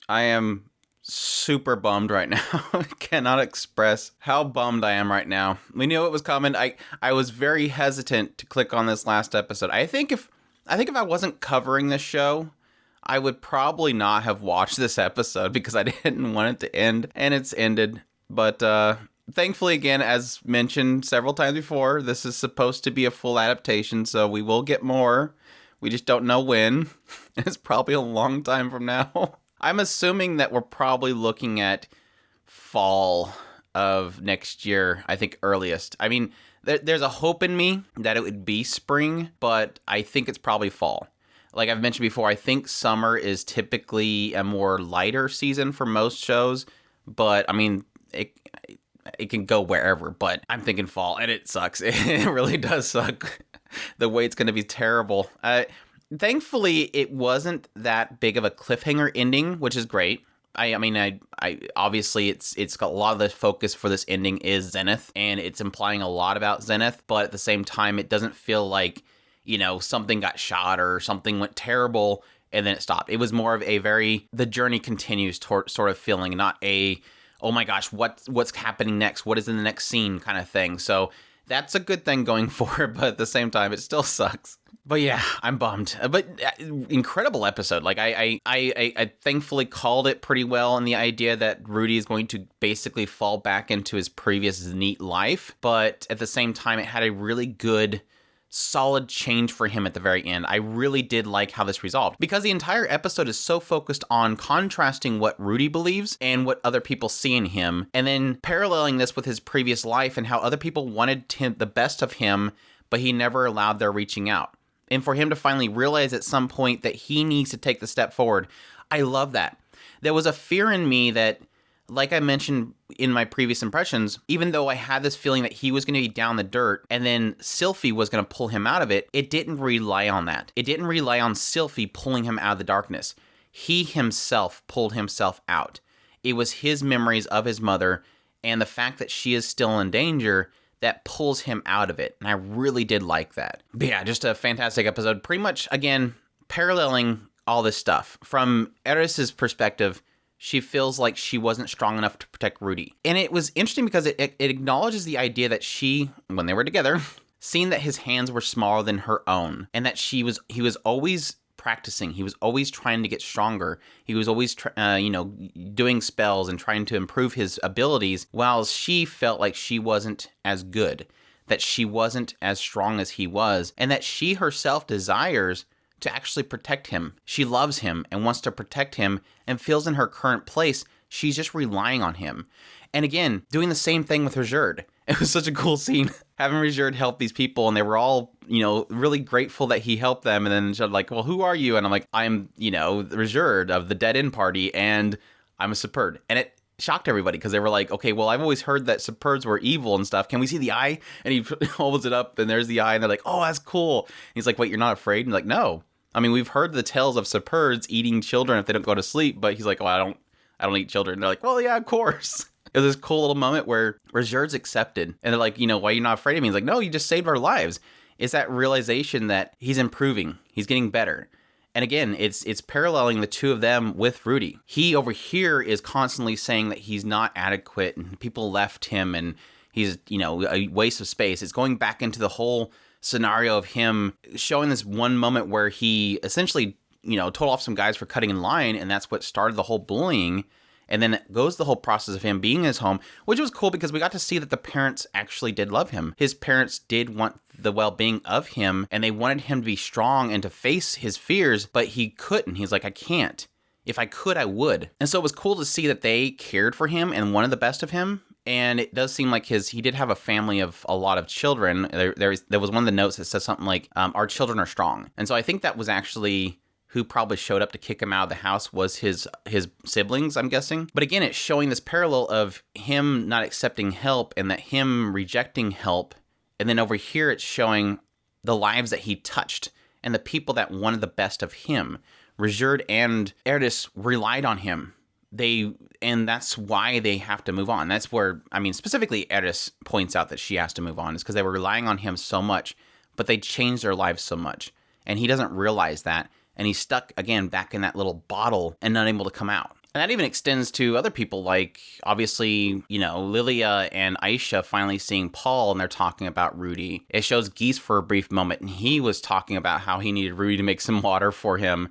I am super bummed right now. I cannot express how bummed I am right now. We knew it was coming. I was very hesitant to click on this last episode. I think if I wasn't covering this show, I would probably not have watched this episode because I didn't want it to end, and it's ended. But thankfully, again, as mentioned several times before, this is supposed to be a full adaptation, so we will get more. We just don't know when. It's probably a long time from now. I'm assuming that we're probably looking at fall of next year, I think earliest. I mean, there's a hope in me that it would be spring, but I think it's probably fall. Like I've mentioned before, I think summer is typically a more lighter season for most shows, but I mean, it can go wherever, but I'm thinking fall, and it sucks. It really does suck. The way it's going to be terrible. Thankfully, it wasn't that big of a cliffhanger ending, which is great. I mean, I obviously it's got a lot of the focus for this ending is Zenith, and it's implying a lot about Zenith, but at the same time, it doesn't feel like, you know, something got shot or something went terrible and then it stopped. It was more of the journey continues sort of feeling, not a, oh my gosh, what's happening next? What is in the next scene kind of thing. So that's a good thing going forward, but at the same time, it still sucks. But yeah, I'm bummed. But incredible episode. Like I thankfully called it pretty well in the idea that Rudy is going to basically fall back into his previous neat life. But at the same time, it had a really good, solid change for him at the very end. I really did like how this resolved because the entire episode is so focused on contrasting what Rudy believes and what other people see in him, and then paralleling this with his previous life and how other people wanted the best of him, but he never allowed their reaching out. And for him to finally realize at some point that he needs to take the step forward. I love that. There was a fear in me that, like I mentioned in my previous impressions, even though I had this feeling that he was going to be down the dirt and then Sylphie was going to pull him out of it, it didn't rely on that. It didn't rely on Sylphie pulling him out of the darkness. He himself pulled himself out. It was his memories of his mother and the fact that she is still in danger that pulls him out of it. And I really did like that. But yeah, just a fantastic episode. Pretty much, again, paralleling all this stuff. From Eris's perspective, she feels like she wasn't strong enough to protect Rudy. And it was interesting because it acknowledges the idea that she, when they were together, seen that his hands were smaller than her own. And that he was always practicing. He was always trying to get stronger. He was always, doing spells and trying to improve his abilities, while she felt like she wasn't as good, that she wasn't as strong as he was, and that she herself desires to actually protect him. She loves him and wants to protect him and feels in her current place she's just relying on him. And again, doing the same thing with Rajerd. It was such a cool scene having Rajerd help these people, and they were all, really grateful that he helped them. And then she's like, well, who are you? And I'm like, I'm, Rajerd of the Dead End Party, and I'm a Superd. And it shocked everybody because they were like, okay, well, I've always heard that Superds were evil and stuff. Can we see the eye? And he holds it up, and there's the eye, and they're like, oh, that's cool. And he's like, wait, you're not afraid? And like, no. I mean, we've heard the tales of Superds eating children if they don't go to sleep, but he's like, oh, I don't eat children. And they're like, well, yeah, of course. It was this cool little moment where Rajerd's accepted, and they're like, why are you not afraid of me? He's like, no, you just saved our lives. It's that realization that he's improving, he's getting better. And again, it's paralleling the two of them with Rudy. He over here is constantly saying that he's not adequate and people left him and he's, a waste of space. It's going back into the whole scenario of him showing this one moment where he essentially, told off some guys for cutting in line, and that's what started the whole bullying. And then it goes the whole process of him being in his home, which was cool because we got to see that the parents actually did love him. His parents did want the well-being of him, and they wanted him to be strong and to face his fears, but he couldn't. He's like, I can't. If I could, I would. And so it was cool to see that they cared for him and wanted the best of him. And it does seem like he did have a family of a lot of children. There was one of the notes that says something like, our children are strong. And so I think that was actually who probably showed up to kick him out of the house was his siblings, I'm guessing. But again, it's showing this parallel of him not accepting help and that him rejecting help. And then over here, it's showing the lives that he touched and the people that wanted the best of him. Rajerd and Erdis relied on him. And that's why they have to move on. That's where, specifically Erdis points out that she has to move on is because they were relying on him so much, but they changed their lives so much. And he doesn't realize that. And he's stuck, again, back in that little bottle and not able to come out. And that even extends to other people, like, obviously, Lilia and Aisha finally seeing Paul, and they're talking about Rudy. It shows Geese for a brief moment, and he was talking about how he needed Rudy to make some water for him.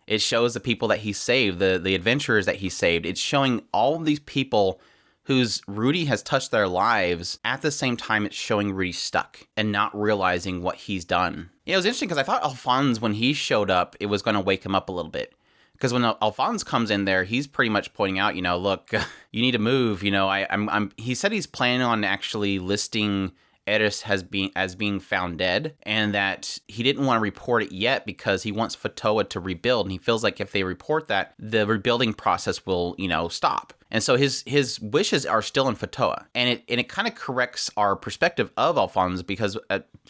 It shows the people that he saved, the adventurers that he saved. It's showing all of these people whose Rudy has touched their lives. At the same time, it's showing Rudy stuck and not realizing what he's done. It was interesting because I thought Alphonse, when he showed up, it was going to wake him up a little bit. Because when Alphonse comes in there, he's pretty much pointing out, look, you need to move. He said he's planning on actually listing Eris as being found dead, and that he didn't want to report it yet because he wants Fatoa to rebuild, and he feels like if they report that, the rebuilding process will, stop. And so his wishes are still in Fatoa, and it kind of corrects our perspective of Alphonse, because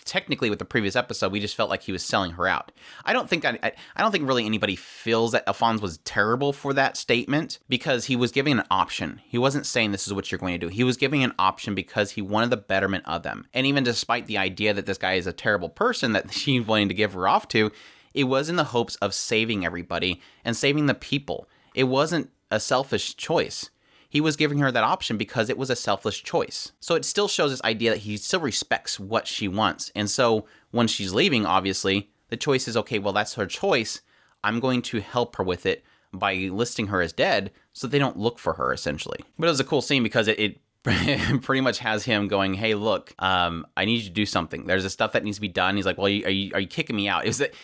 technically with the previous episode we just felt like he was selling her out. I don't think really anybody feels that Alphonse was terrible for that statement, because he was giving an option. He wasn't saying this is what you're going to do. He was giving an option because he wanted the betterment of them. And even despite the idea that this guy is a terrible person that she's wanting to give her off to, it was in the hopes of saving everybody and saving the people. It wasn't a selfish choice. He was giving her that option because it was a selfless choice. So it still shows this idea that he still respects what she wants. And so when she's leaving, obviously, the choice is, okay, well, that's her choice. I'm going to help her with it by listing her as dead so they don't look for her, essentially. But it was a cool scene because it pretty much has him going, hey, look, I need you to do something. There's a stuff that needs to be done. He's like, well, are you kicking me out?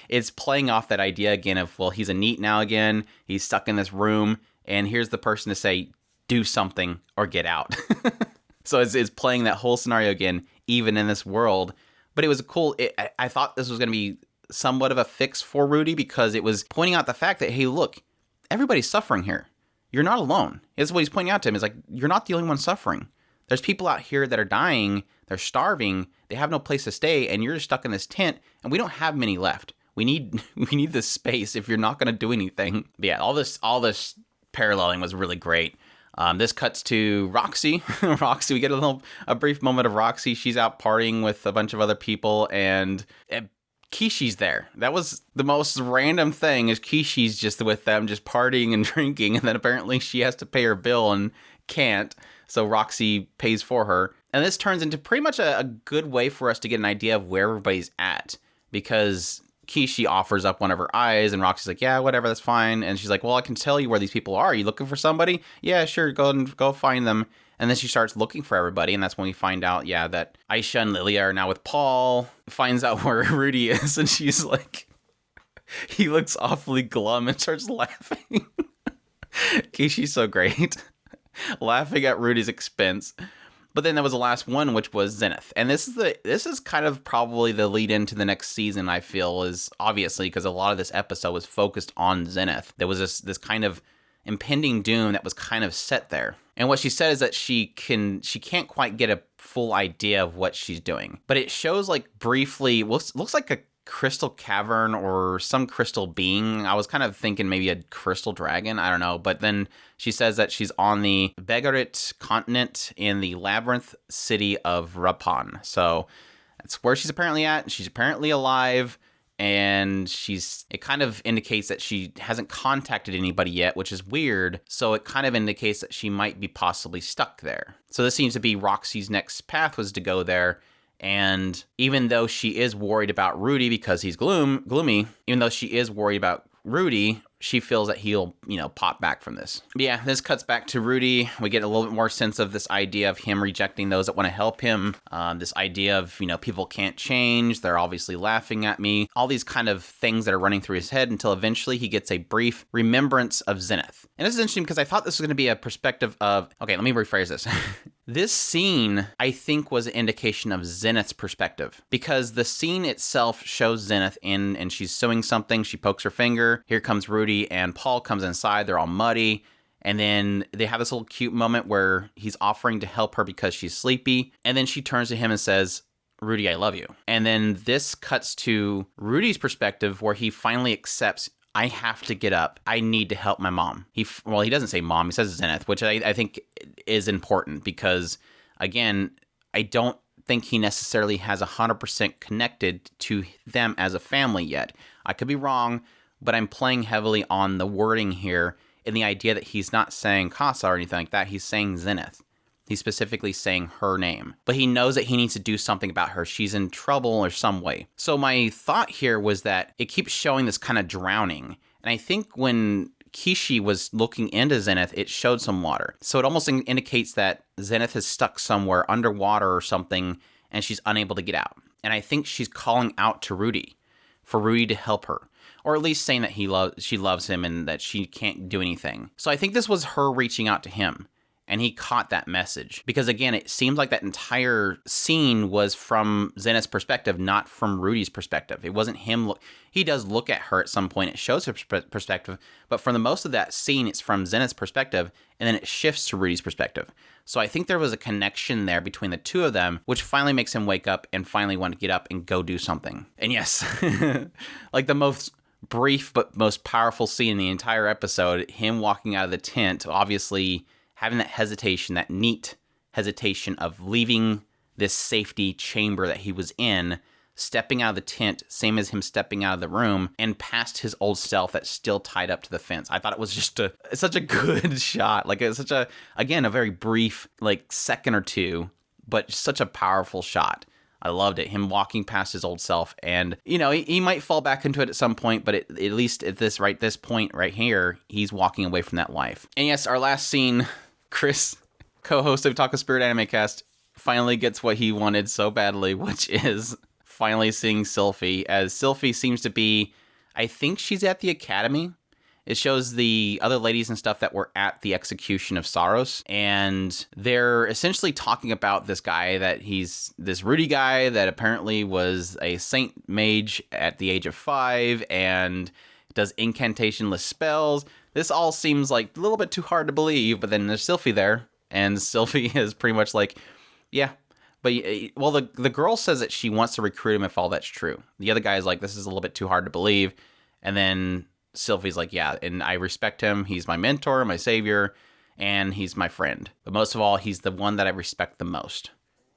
It's playing off that idea again of, well, he's a NEET now again. He's stuck in this room. And here's the person to say, do something or get out. So it's playing that whole scenario again, even in this world. But it was cool. I thought this was going to be somewhat of a fix for Rudy, because it was pointing out the fact that, hey, look, everybody's suffering here. You're not alone. It's what he's pointing out to him. It's like, you're not the only one suffering. There's people out here that are dying. They're starving. They have no place to stay. And you're just stuck in this tent. And we don't have many left. We need this space if you're not going to do anything. But yeah, all this paralleling was really great. This cuts to Roxy. Roxy, we get a brief moment of Roxy. She's out partying with a bunch of other people, and Kishi's there. That was the most random thing, is Kishi's just with them, just partying and drinking, and then apparently she has to pay her bill and can't, so Roxy pays for her. And this turns into pretty much a good way for us to get an idea of where everybody's at, because Kishi offers up one of her eyes, and Roxy's like, yeah, whatever, that's fine. And she's like, well, I can tell you where these people are. Are you looking for somebody? Yeah, sure, go find them. And then she starts looking for everybody, and that's when we find out, yeah, that Aisha and Lilia are now with Paul, finds out where Rudy is, and she's like, he looks awfully glum and starts laughing. Kishi's so great. Laughing at Rudy's expense. But then there was the last one, which was Zenith. And this is kind of probably the lead into the next season, I feel, is obviously because a lot of this episode was focused on Zenith. There was this kind of impending doom that was kind of set there. And what she said is that she can't quite get a full idea of what she's doing. But it shows, like, briefly, looks like a crystal cavern or some crystal being. I was kind of thinking maybe a crystal dragon, I don't know. But then she says that she's on the Begarit continent in the labyrinth city of Rapan. So that's where she's apparently at. She's apparently alive, and it kind of indicates that she hasn't contacted anybody yet, which is weird. So it kind of indicates that she might be possibly stuck there. So this seems to be Roxy's next path, was to go there. And even though she is worried about Rudy because he's gloomy, even though she is worried about Rudy, she feels that he'll, pop back from this. But yeah, this cuts back to Rudy. We get a little bit more sense of this idea of him rejecting those that want to help him. This idea of, people can't change. They're obviously laughing at me. All these kind of things that are running through his head until eventually he gets a brief remembrance of Zenith. And this is interesting because I thought this was going to be a perspective of, okay, let me rephrase this. This scene, I think, was an indication of Zenith's perspective, because the scene itself shows Zenith and she's sewing something. She pokes her finger. Here comes Rudy, and Paul comes inside. They're all muddy. And then they have this little cute moment where he's offering to help her because she's sleepy. And then she turns to him and says, Rudy, I love you. And then this cuts to Rudy's perspective, where he finally accepts, I have to get up. I need to help my mom. He doesn't say mom. He says Zenith, which I think is important because, again, I don't think he necessarily has 100% connected to them as a family yet. I could be wrong, but I'm playing heavily on the wording here. in the idea that he's not saying Casa or anything like that. He's saying Zenith. He's specifically saying her name. But he knows that he needs to do something about her. She's in trouble or some way. So my thought here was that it keeps showing this kind of drowning. And I think when Kishi was looking into Zenith, it showed some water. So it almost indicates that Zenith is stuck somewhere underwater or something, and she's unable to get out. And I think she's calling out to Rudy for Rudy to help her. Or at least saying that she loves him and that she can't do anything. So I think this was her reaching out to him. And he caught that message. Because again, it seems like that entire scene was from Zenith's perspective, not from Rudy's perspective. It wasn't him. He does look at her at some point. It shows her perspective. But for the most of that scene, it's from Zenith's perspective. And then it shifts to Rudy's perspective. So I think there was a connection there between the two of them, which finally makes him wake up and finally want to get up and go do something. And yes, like the most brief but most powerful scene in the entire episode, him walking out of the tent, obviously having that hesitation, that neat hesitation of leaving this safety chamber that he was in, stepping out of the tent, same as him stepping out of the room, and past his old self that's still tied up to the fence. I thought it was just such a good shot. Like, it's a very brief, like, second or two, but such a powerful shot. I loved it. Him walking past his old self. And, you know, he might fall back into it at some point, but at least at this point right here, he's walking away from that life. And yes, our last scene, Chris, co-host of Taco Spirit Anime Cast, finally gets what he wanted so badly, which is finally seeing Sylphie, as Sylphie seems to be, I think she's at the academy. It shows the other ladies and stuff that were at the execution of Saros, and they're essentially talking about this guy that he's this Rudy guy that apparently was a saint mage at the age of 5 and does incantationless spells. This all seems like a little bit too hard to believe, but then there's Sylphie there, and Sylphie is pretty much like, yeah. But, well, the girl says that she wants to recruit him if all that's true. The other guy is like, this is a little bit too hard to believe. And then Sylphie's like, yeah, and I respect him. He's my mentor, my savior, and he's my friend. But most of all, he's the one that I respect the most.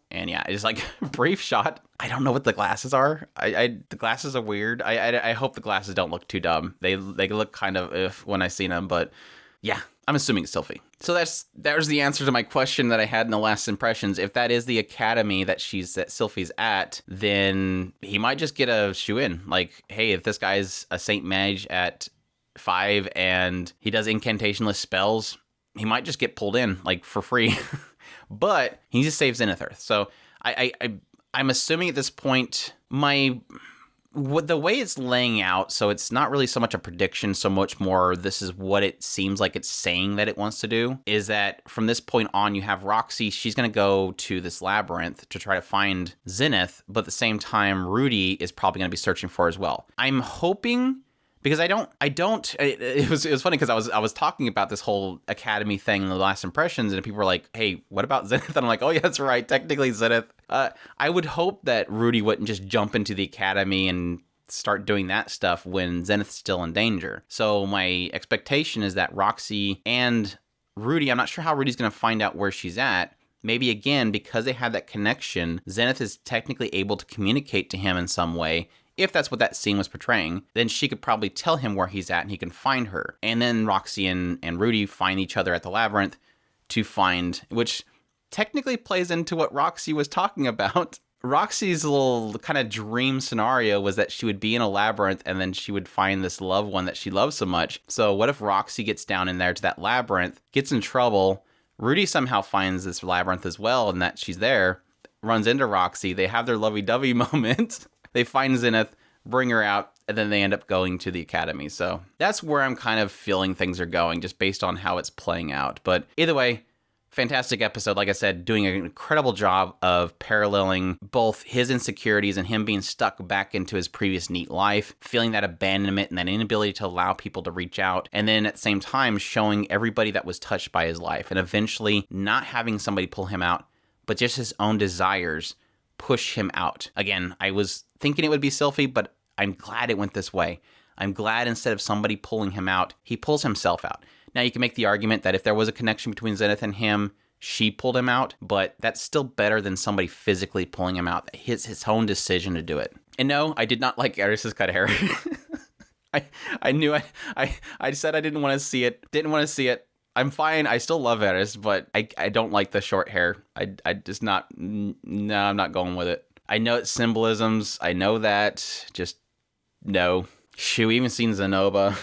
And yeah, it's like a brief shot. I don't know what the glasses are. The glasses are weird. I hope the glasses don't look too dumb. They look kind of when I see them, but yeah, I'm assuming it's Sylphie. So there's the answer to my question that I had in the last impressions. If that is the academy that Sylphie's at, then he might just get a shoe-in. Like, hey, if this guy's a Saint Mage at 5 and he does incantationless spells, he might just get pulled in, like, for free. But he just saves Zenith Earth. So I'm assuming at this point, the way it's laying out, so it's not really so much a prediction, so much more this is what it seems like it's saying that it wants to do, is that from this point on, you have Roxy. She's going to go to this labyrinth to try to find Zenith, but at the same time, Rudy is probably going to be searching for her as well. I'm hoping, because it was funny because I was talking about this whole academy thing in the last impressions, and people were like, hey, what about Zenith? And I'm like, oh yeah, that's right, technically Zenith. I would hope that Rudy wouldn't just jump into the academy and start doing that stuff when Zenith's still in danger. So my expectation is that Roxy and Rudy, I'm not sure how Rudy's going to find out where she's at. Maybe again, because they have that connection, Zenith is technically able to communicate to him in some way. If that's what that scene was portraying, then she could probably tell him where he's at and he can find her. And then Roxy and Rudy find each other at the labyrinth to find, which technically plays into what Roxy was talking about. Roxy's little kind of dream scenario was that she would be in a labyrinth and then she would find this loved one that she loves so much. So what if Roxy gets down in there to that labyrinth, gets in trouble, Rudy somehow finds this labyrinth as well and that she's there, runs into Roxy, they have their lovey-dovey moment, they find Zenith, bring her out, and then they end up going to the academy. So that's where I'm kind of feeling things are going, just based on how it's playing out. But either way, fantastic episode. Like I said, doing an incredible job of paralleling both his insecurities and him being stuck back into his previous neat life, feeling that abandonment and that inability to allow people to reach out, and then at the same time showing everybody that was touched by his life, and eventually not having somebody pull him out, but just his own desires push him out. Again, I was thinking it would be Sylphie, but I'm glad it went this way. I'm glad instead of somebody pulling him out, he pulls himself out. Now, you can make the argument that if there was a connection between Zenith and him, she pulled him out, but that's still better than somebody physically pulling him out. His own decision to do it. And no, I did not like Aris's cut hair. I knew I said I didn't want to see it. Didn't want to see it. I'm fine. I still love Eris, but I don't like the short hair. I just not. No, I'm not going with it. I know it's symbolisms. I know that. Just no. Shoot, we even seen Zenoba.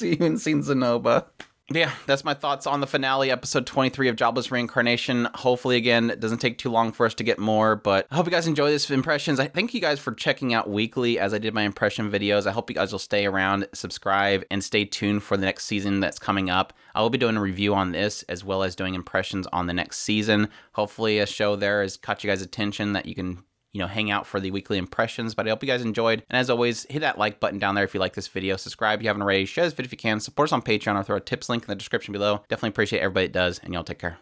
We even seen Zenoba. But yeah, that's my thoughts on the finale, episode 23 of Jobless Reincarnation. Hopefully, again, it doesn't take too long for us to get more, but I hope you guys enjoy this impressions. I thank you guys for checking out weekly as I did my impression videos. I hope you guys will stay around, subscribe, and stay tuned for the next season that's coming up. I will be doing a review on this as well as doing impressions on the next season. Hopefully, a show there has caught you guys' attention that you can hang out for the weekly impressions, but I hope you guys enjoyed. And as always, hit that like button down there if you like this video. Subscribe if you haven't already. Share this video if you can. Support us on Patreon or throw a tips link in the description below. Definitely appreciate everybody that does, and y'all take care.